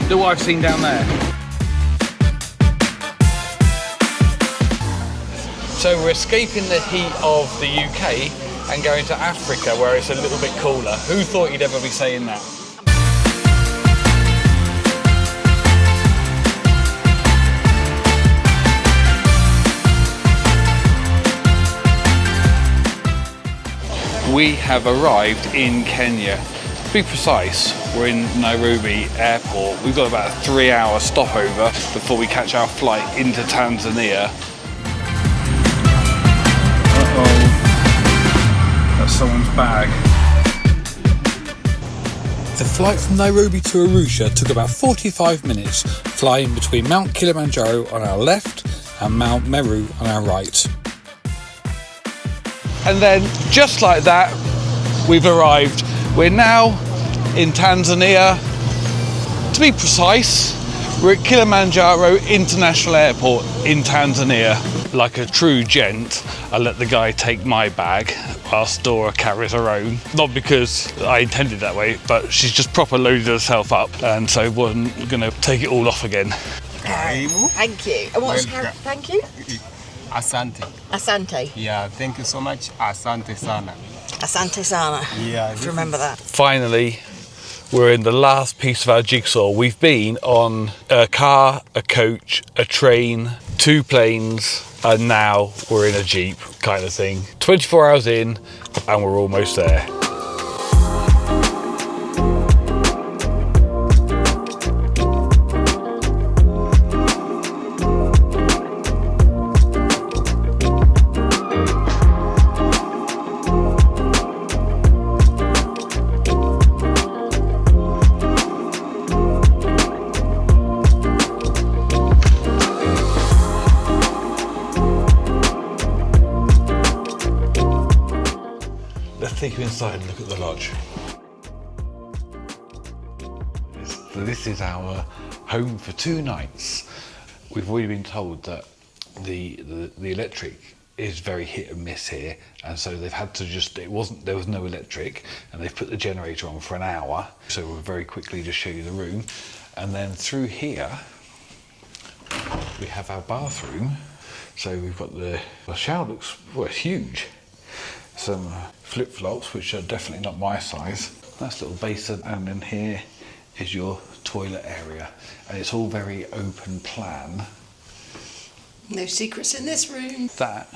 Look what I've seen down there. So we're escaping the heat of the UK and going to Africa where it's a little bit cooler. Who thought you'd ever be saying that? We have arrived in Kenya. To be precise, we're in Nairobi airport. We've got about a 3-hour stopover before we catch our flight into Tanzania. Uh-oh. That's someone's bag. The flight from Nairobi to Arusha took about 45 minutes, flying between Mount Kilimanjaro on our left and Mount Meru on our right. And then, just like that, we've arrived. We're now in Tanzania. To be precise, we're at Kilimanjaro International Airport in Tanzania. Like a true gent, I let the guy take my bag whilst Dora carries her own. Not because I intended that way, but she's just proper loaded herself up, and so wasn't going to take it all off again. Thank you. And what's thank you? Asante. Asante. Yeah, thank you so much. Asante sana. Asante sana. Yeah. Remember that. Finally, we're in the last piece of our jigsaw. We've been on a car, a coach, a train, 2 planes, and now we're in a Jeep kind of thing. 24 hours in, and we're almost there. Take you inside and look at the lodge. This is our home for 2 nights. We've already been told that the electric is very hit and miss here, and so they've had to there was no electric, and they've put the generator on for an hour. So we'll very quickly just show you the room, and then through here we have our bathroom. So we've got the shower looks, well, it's huge. Some flip-flops, which are definitely not my size. Nice little basin, and then here is your toilet area. And it's all very open plan. No secrets in this room. That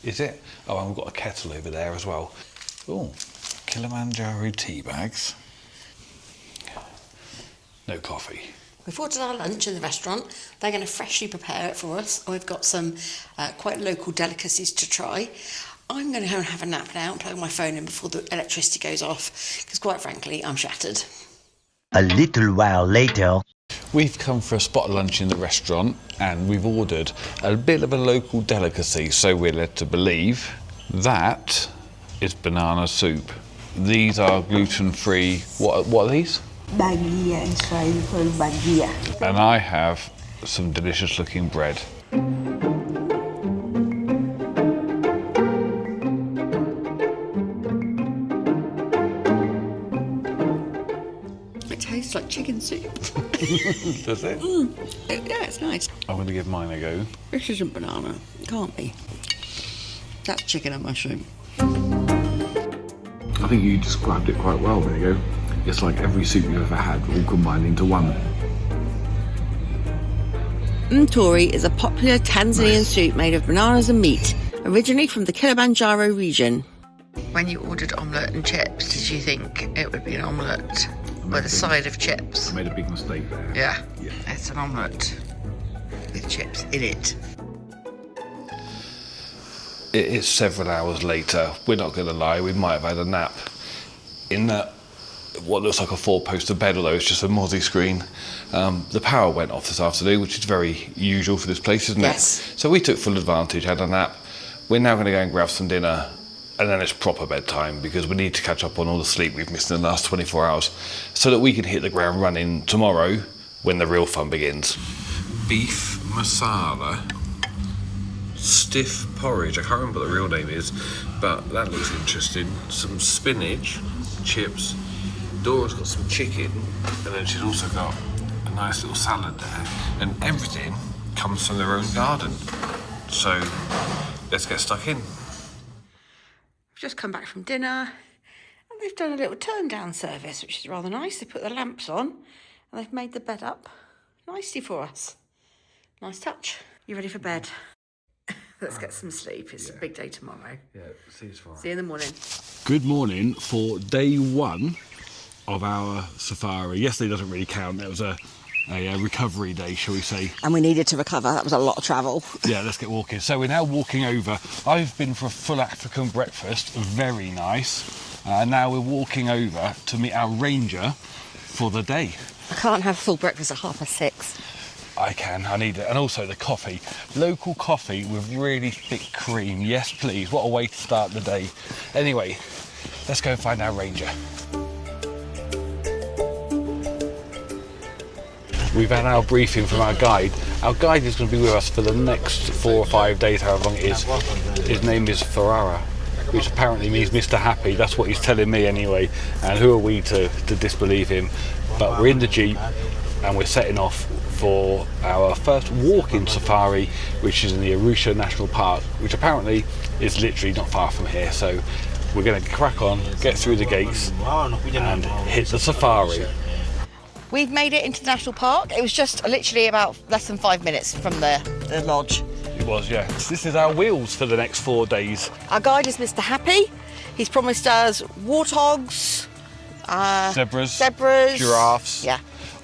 is it. Oh, and we've got a kettle over there as well. Oh, Kilimanjaro tea bags. No coffee. We've ordered our lunch in the restaurant. They're going to freshly prepare it for us. We've got some quite local delicacies to try. I'm going to go and have a nap now and plug my phone in before the electricity goes off, because quite frankly, I'm shattered. A little while later. We've come for a spot lunch in the restaurant, and we've ordered a bit of a local delicacy, so we're led to believe that is banana soup. These are gluten-free. What are these? Bagia, in Swahili called bagia. And I have some delicious looking bread. Tastes like chicken soup. Does it? Yeah, it's nice. I'm going to give mine a go. This isn't banana. It can't be. That's chicken and mushroom. I think you described it quite well. There you go. It's like every soup you've ever had all combined into one. Mtori is a popular Tanzanian soup made of bananas and meat, originally from the Kilimanjaro region. When you ordered omelette and chips, did you think it would be an omelette with a side of chips? I made a big mistake there. Yeah. It's an omelette with chips in it. It is several hours later. We're not going to lie, we might have had a nap in that what looks like a 4-poster bed, although it's just a mozzie screen. The power went off this afternoon, which is very usual for this place, isn't it? So we took full advantage, had a nap. We're now going to go and grab some dinner, and then it's proper bedtime, because we need to catch up on all the sleep we've missed in the last 24 hours so that we can hit the ground running tomorrow when the real fun begins. Beef masala, stiff porridge. I can't remember what the real name is, but that looks interesting. Some spinach, chips. Dora's got some chicken, and then she's also got a nice little salad there, and everything comes from their own garden. So let's get stuck in. We've just come back from dinner and they've done a little turn down service, which is rather nice. They put the lamps on and they've made the bed up nicely for us. Nice touch. You ready for bed? Let's get some sleep. It's a big day tomorrow. Yeah, see you tomorrow. See you in the morning. Good morning for day one of our safari. Yesterday doesn't really count. It was a recovery day, shall we say. And we needed to recover. That was a lot of travel. Yeah, let's get walking. So we're now walking over. I've been for a full African breakfast, very nice. Now we're walking over to meet our ranger for the day. I can't have full breakfast at 6:30. I can, I need it. And also the coffee. Local coffee with really thick cream. Yes, please. What a way to start the day. Anyway, let's go and find our ranger. We've had our briefing from our guide. Our guide is going to be with us for the next 4 or 5 days, however long it is. His name is Ferrara, which apparently means Mr. Happy. That's what he's telling me anyway. And who are we to disbelieve him? But we're in the Jeep and we're setting off for our first walking safari, which is in the Arusha National Park, which apparently is literally not far from here. So we're going to crack on, get through the gates and hit the safari. We've made it into the national park. It was just literally about less than 5 minutes from the lodge. It was, yeah. This is our wheels for the next 4 days. Our guide is Mr. Happy. He's promised us warthogs, zebras, giraffes. Yeah.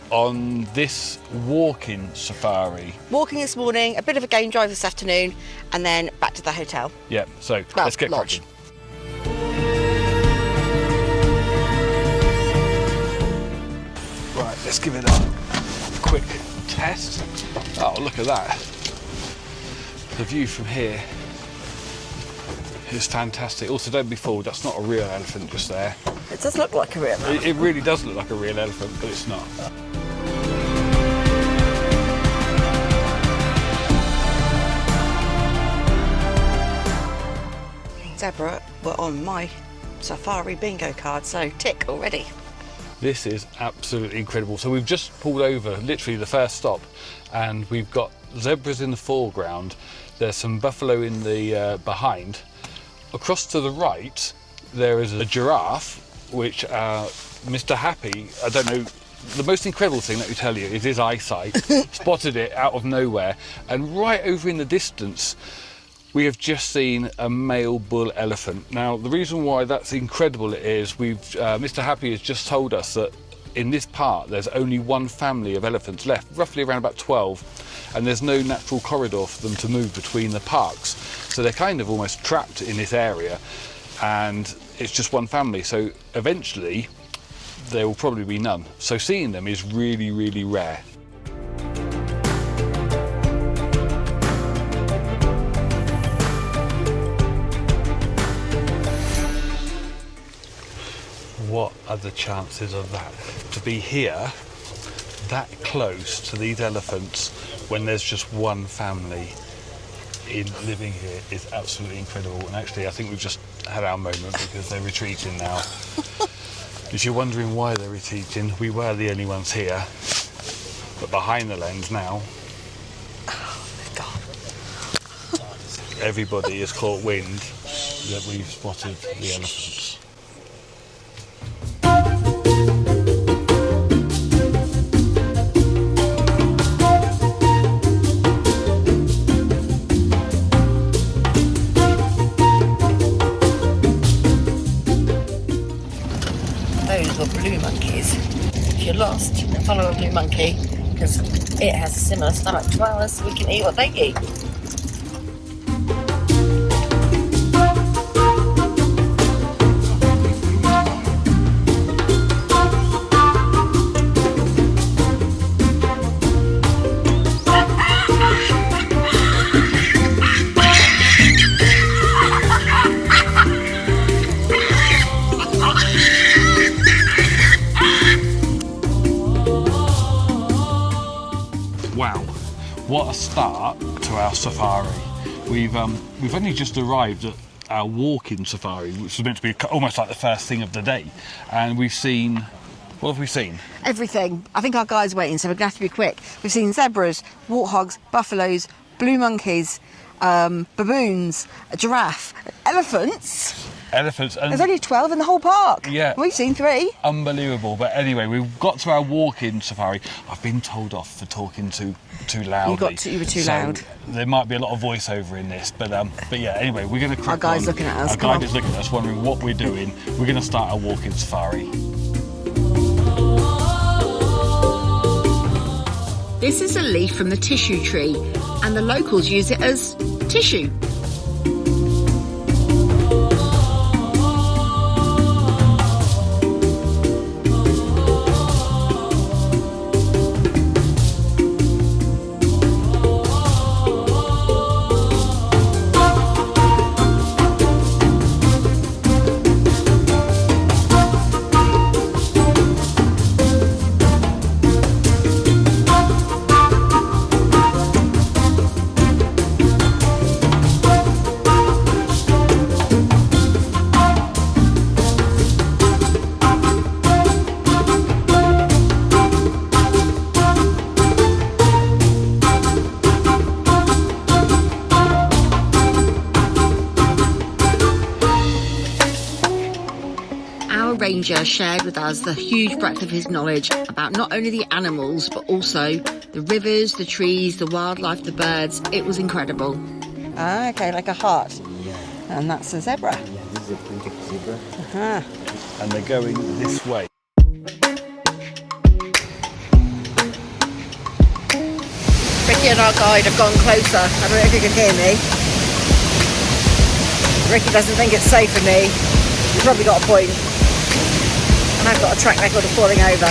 On this walking safari. Walking this morning, a bit of a game drive this afternoon, and then back to the hotel. Yeah, so let's get lodge. cracking. Right, let's give it a quick test. Oh, look at that. The view from here is fantastic. Also, don't be fooled, that's not a real elephant just there. It does look like a real elephant. It really does look like a real elephant, but it's not. Zebra were on my safari bingo card, so tick already. This is absolutely incredible. So we've just pulled over, literally the first stop, and we've got zebras in the foreground. There's some buffalo in the behind. Across to the right, there is a giraffe, which Mr. Happy, I don't know, the most incredible thing, let me tell you, is his eyesight. Spotted it out of nowhere, and right over in the distance, we have just seen a male bull elephant. Now, the reason why that's incredible is Mr. Happy has just told us that in this park there's only one family of elephants left, roughly around about 12, and there's no natural corridor for them to move between the parks. So they're kind of almost trapped in this area, and it's just one family. So eventually there will probably be none. So seeing them is really, really rare. What are the chances of that? To be here, that close to these elephants, when there's just one family living here, is absolutely incredible. And actually, I think we've just had our moment because they're retreating now. If you're wondering why they're retreating, we were the only ones here. But behind the lens now, everybody has caught wind that we've spotted the elephants. Those were blue monkeys. If you're lost, follow a blue monkey, because it has a similar stomach to ours, so we can eat what they eat. Wow, what a start to our safari. We've only just arrived at our walking safari, which was meant to be almost like the first thing of the day, and we've seen What have we seen? Everything. I think our guide's waiting, so we're going to have to be quick. We've seen zebras, warthogs, buffaloes, blue monkeys, baboons, a giraffe, elephants. Elephants. And There's only 12 in the whole park. Yeah. We've seen 3. Unbelievable. But anyway, we've got to our walk-in safari. I've been told off for talking too loudly. You were too loud. There might be a lot of voiceover in this, but yeah. Anyway, we're going to crack on. Our guide's looking at us. Our guide is looking at us, wondering what we're doing. We're going to start our walk-in safari. This is a leaf from the tissue tree, and the locals use it as tissue. Ranger shared with us the huge breadth of his knowledge about not only the animals but also the rivers, the trees, the wildlife, the birds. It was incredible. Ah, okay, like a heart. Yeah. And that's a zebra. Yeah, this is a printed zebra. Uh-huh. And they're going this way. Ricky and our guide have gone closer. I don't know if you can hear me. Ricky doesn't think it's safe for me. He's probably got a point. And I've got a track record of falling over.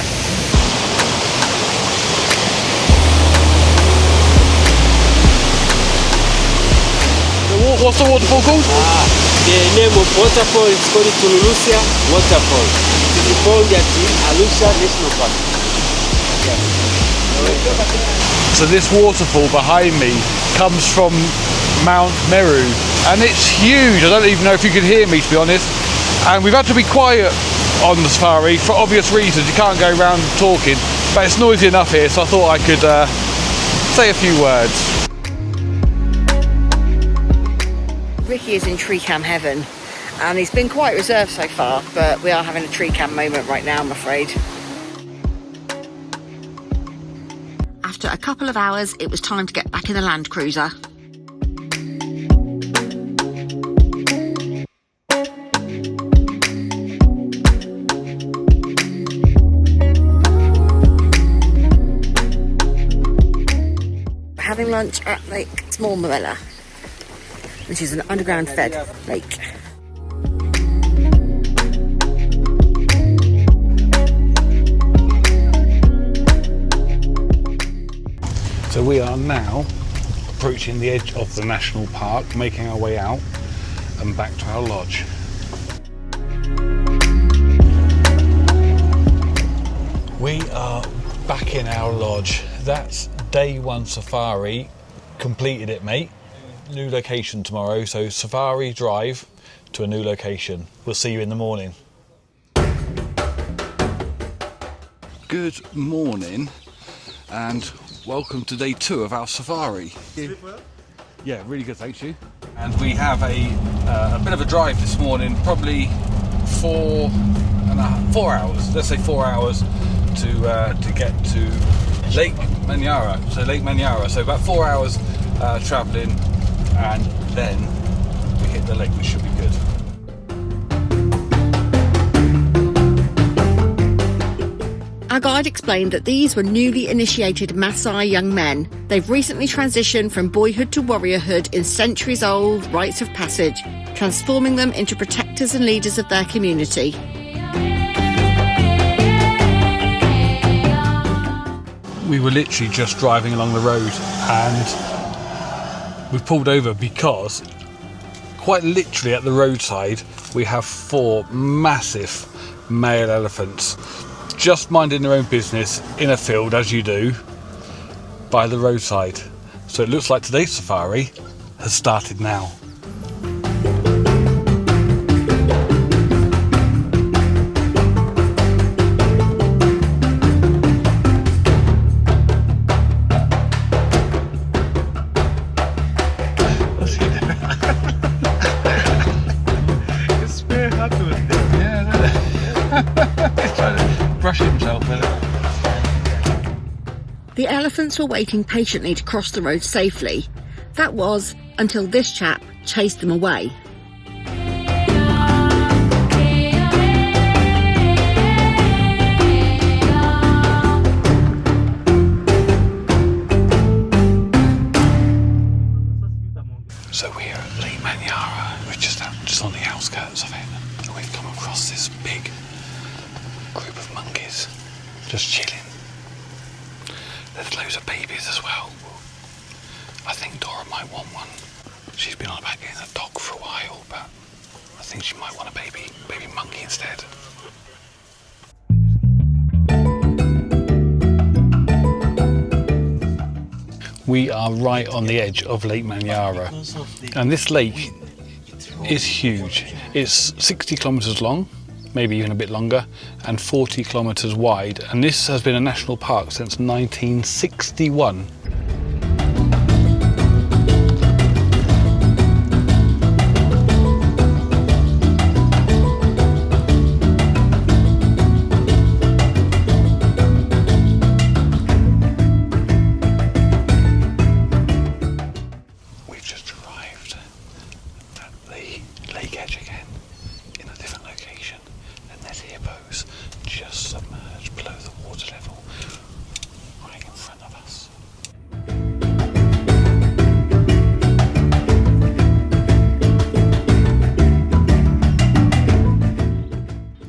What's the waterfall called? The name of waterfall is called Arusha Waterfall. It is found at the Arusha National Park. So this waterfall behind me comes from Mount Meru, and it's huge. I don't even know if you could hear me, to be honest. And we've had to be quiet on the safari for obvious reasons. You can't go around talking, but it's noisy enough here, so I thought I could say a few words. Ricky is in tree cam heaven, and he's been quite reserved so far, but we are having a tree cam moment right now, I'm afraid. After a couple of hours, it was time to get back in the Land Cruiser. We're having lunch at Lake Small Manyara, which is an underground fed lake. So we are now approaching the edge of the national park, making our way out and back to our lodge. We are back in our lodge. That's day 1 safari, completed it, mate. New location tomorrow, so safari drive to a new location. We'll see you in the morning. Good morning and welcome to day 2 of our safari. Yeah, really good, thanks you. And we have a bit of a drive this morning, probably 4 hours. Let's say 4 hours to get to Lake Manyara. So about 4 hours travelling, and then we hit the lake, which should be good. Our guide explained that these were newly initiated Maasai young men. They've recently transitioned from boyhood to warriorhood in centuries-old rites of passage, transforming them into protectors and leaders of their community. We were literally just driving along the road and we pulled over because quite literally at the roadside we have 4 massive male elephants just minding their own business in a field, as you do, by the roadside. So it looks like today's safari has started now. The elephants were waiting patiently to cross the road safely. That was until this chap chased them away. So we're at Lake Manyara, we're just on the outskirts of it, and we've come across this big group of monkeys just chilling. There's loads of babies as well. I think Dora might want one. She's been on about getting a dog for a while, but I think she might want a baby monkey instead. We are right on the edge of Lake Manyara, and this lake is huge. It's 60 kilometres long, maybe even a bit longer, and 40 kilometres wide, and this has been a national park since 1961.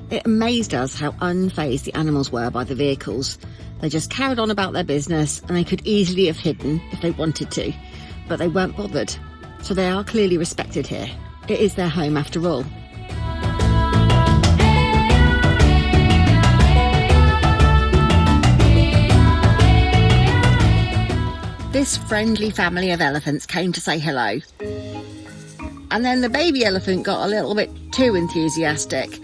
It amazed us how unfazed the animals were by the vehicles. They just carried on about their business, and they could easily have hidden if they wanted to, but they weren't bothered. So they are clearly respected here. It is their home after all. This friendly family of elephants came to say hello. And then the baby elephant got a little bit too enthusiastic.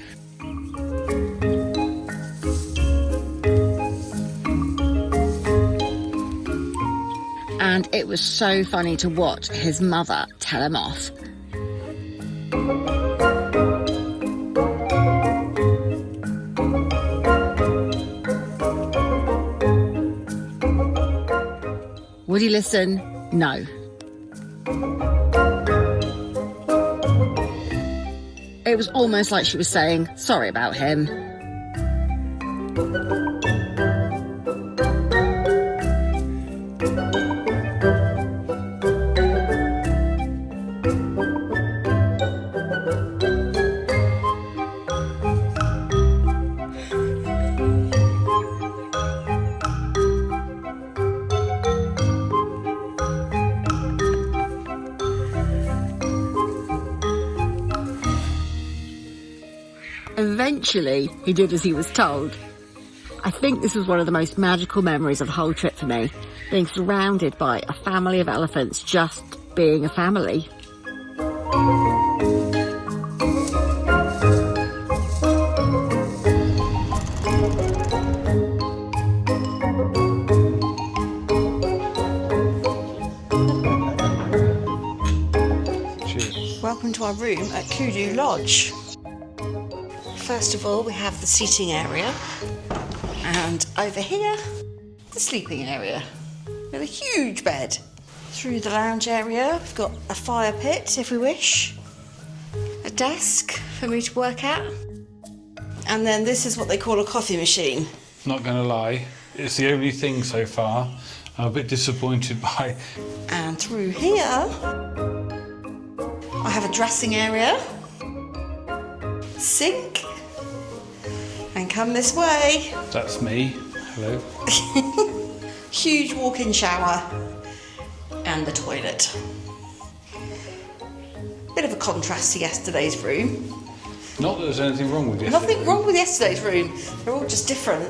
And it was so funny to watch his mother tell him off. Would he listen? No. It was almost like she was saying, sorry about him. Eventually, he did as he was told. I think this was one of the most magical memories of the whole trip for me, being surrounded by a family of elephants just being a family. Cheers. Welcome to our room at Kudu Lodge. First of all, we have the seating area, and over here, the sleeping area, with a huge bed. Through the lounge area, we've got a fire pit, if we wish, a desk for me to work at, and then this is what they call a coffee machine. Not gonna lie, it's the only thing so far I'm a bit disappointed by. And through here, I have a dressing area, sink, and come this way. That's me. Hello. Huge walk-in shower and the toilet. Bit of a contrast to yesterday's room. Not that there's anything wrong with yesterday's Nothing wrong with yesterday's room. They're all just different.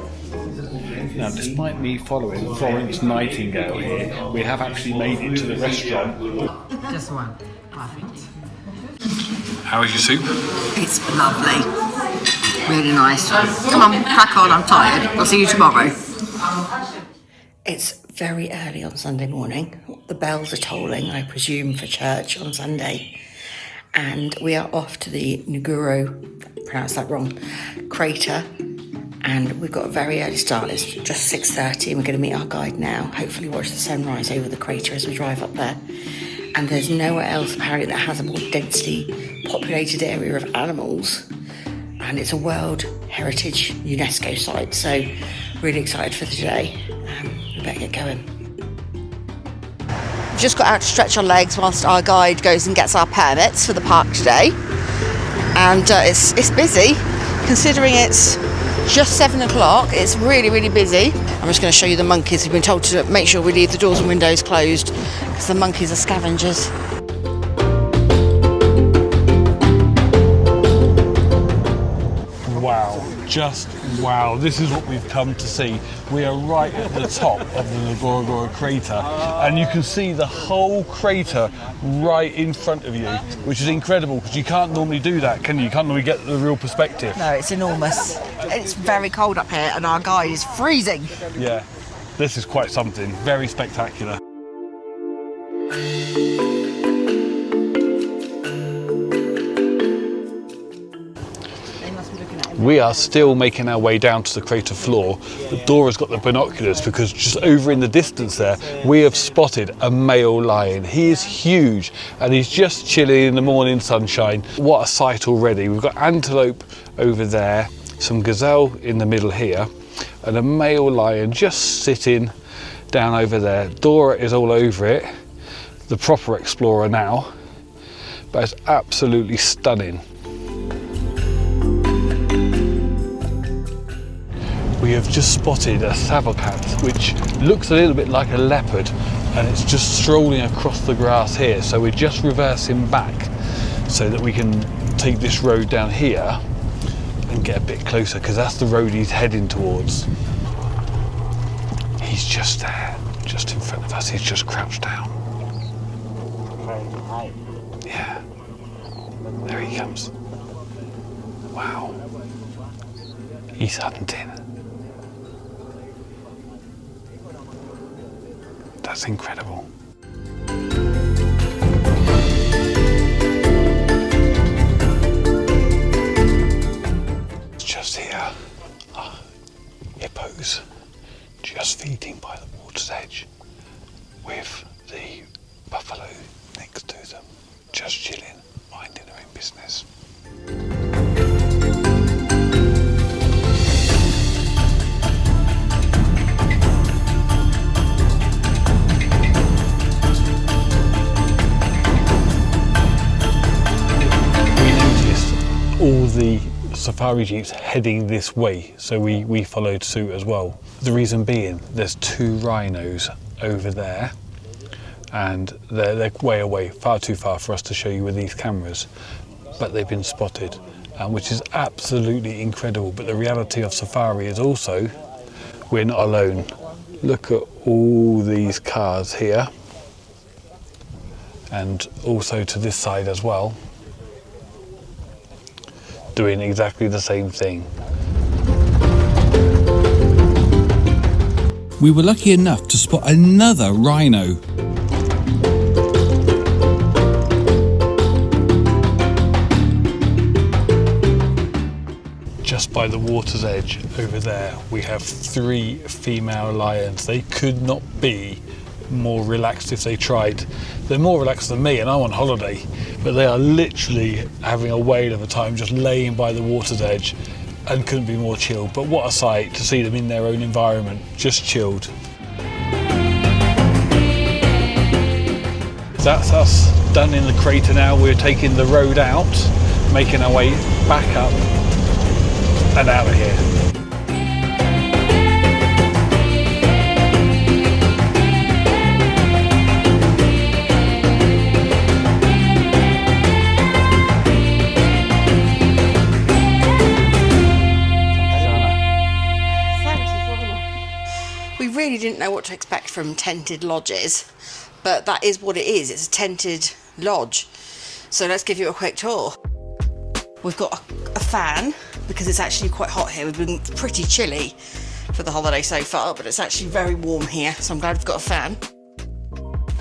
Now, despite me following Florence Nightingale here, we have actually made it to the restaurant. Just one. Perfect. How is your soup? It's lovely. Really nice. Come on, crack on, I'm tired. I'll see you tomorrow. It's very early on Sunday morning. The bells are tolling, I presume, for church on Sunday. And we are off to the Ngorongoro, pronounced that wrong, crater. And we've got a very early start. It's just 6:30 and we're going to meet our guide now. Hopefully watch the sunrise over the crater as we drive up there. And there's nowhere else apparently that has a more densely populated area of animals. And it's a World Heritage UNESCO site. So really excited for today. We better get going. We've just got out to stretch our legs whilst our guide goes and gets our permits for the park today. And it's busy, considering it's just 7 o'clock. It's really, really busy. I'm just going to show you the monkeys. We've been told to make sure we leave the doors and windows closed because the monkeys are scavengers. Wow, just wow. This is what we've come to see. We are right at the top of the Ngorongoro Crater and you can see the whole crater right in front of you, which is incredible because you can't normally do that, can you? You can't normally get the real perspective. No, it's enormous. It's very cold up here and our guide is freezing. Yeah, this is quite something. Very spectacular. We are still making our way down to the crater floor, but Dora's got the binoculars because just over in the distance there, we have spotted a male lion. He is huge and he's just chilling in the morning sunshine. What a sight already. We've got antelope over there, some gazelle in the middle here, and a male lion just sitting down over there. Dora is all over it, the proper explorer now, but it's absolutely stunning. We have just spotted a savalcant, which looks a little bit like a leopard, and it's just strolling across the grass here. So we're just reversing back so that we can take this road down here and get a bit closer, because that's the road he's heading towards. He's just there, just in front of us. He's just crouched down. Yeah, there he comes. Wow, he's hunting. That's incredible. It's just here. Hippos just feeding by the water's edge with the buffalo next to them, just chilling, minding their own business. All the safari jeeps heading this way, so we followed suit as well. The reason being, there's 2 rhinos over there and they're way away, far too far for us to show you with these cameras, but they've been spotted, which is absolutely incredible. But the reality of safari is also we're not alone. Look at all these cars here, and also to this side as well, doing exactly the same thing. We were lucky enough to spot another rhino. Just by the water's edge over there, we have 3 female lions. They could not be more relaxed if they tried. They're more relaxed than me, and I'm on holiday, but they are literally having a whale of a time just laying by the water's edge and couldn't be more chilled. But what a sight to see them in their own environment, just chilled. That's us done in the crater now. We're taking the road out, making our way back up and out of here. Really didn't know what to expect from tented lodges, but that is what it is. It's a tented lodge. So let's give you a quick tour. We've got a fan because it's actually quite hot here. We've been pretty chilly for the holiday so far, but it's actually very warm here, so I'm glad we've got a fan.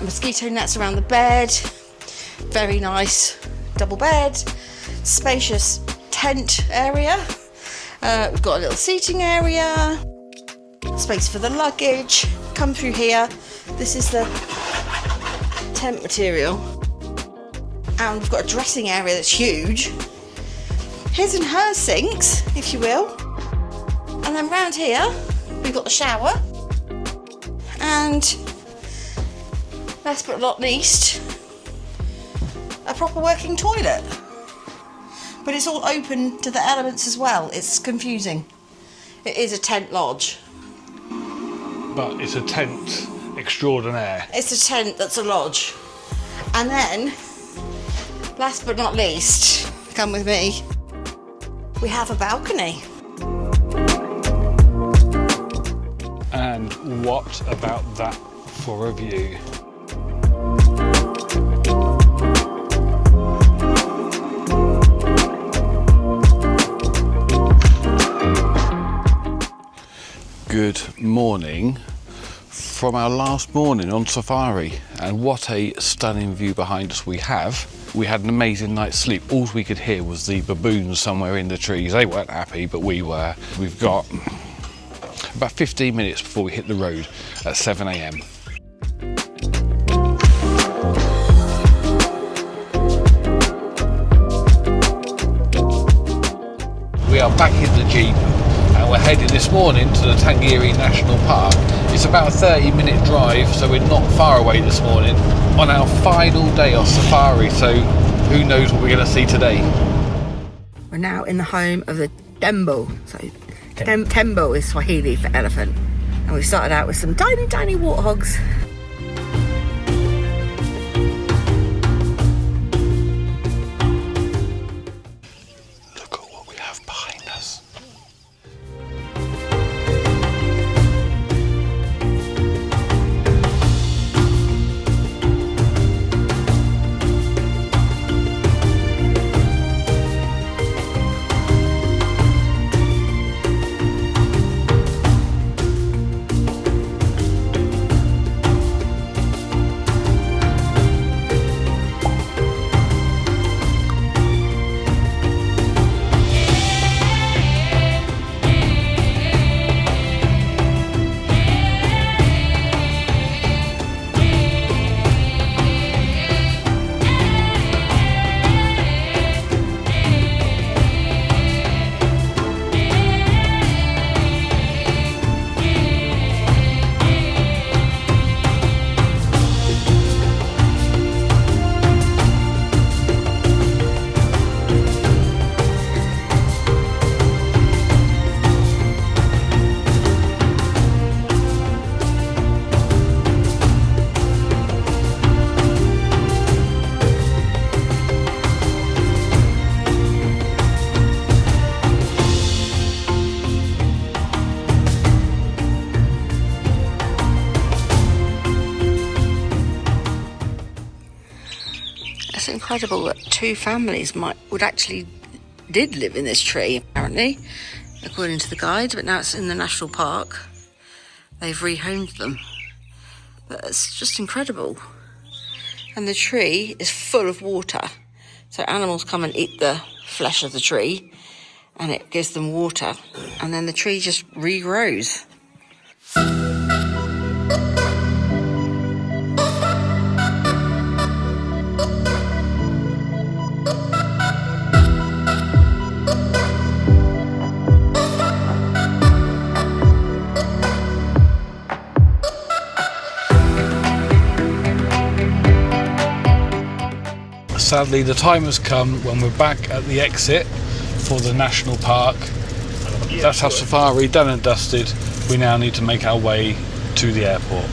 Mosquito nets around the bed. Very nice double bed. Spacious tent area. We've got a little seating area, space for the luggage. Come through here. This is the tent material. And we've got a dressing area that's huge. His and her sinks, if you will. And then round here, we've got the shower. And last but not least, a proper working toilet. But it's all open to the elements as well. It's confusing. It is a tent lodge. But it's a tent extraordinaire. It's a tent that's a lodge. And then, last but not least, come with me, we have a balcony. And what about that for a view? Good morning from our last morning on safari, and what a stunning view behind us we have. We had an amazing night's sleep. All we could hear was the baboons somewhere in the trees. They weren't happy, but we were. We've got about 15 minutes before we hit the road at 7 a.m. We are back in the Jeep and we're heading this morning to the Tarangire National Park. It's about a 30-minute drive, so we're not far away this morning on our final day of safari, so who knows what we're going to see today. We're now in the home of the Tembo. So Tembo is Swahili for elephant. And we started out with some tiny, tiny warthogs. Look at what we have behind us. It's incredible that two families did live in this tree, apparently, according to the guide, but now it's in the national park. They've rehomed them. But it's just incredible. And the tree is full of water. So animals come and eat the flesh of the tree, and it gives them water, and then the tree just regrows. Sadly, the time has come when we're back at the exit for the national park. That's our safari done and dusted. We now need to make our way to the airport.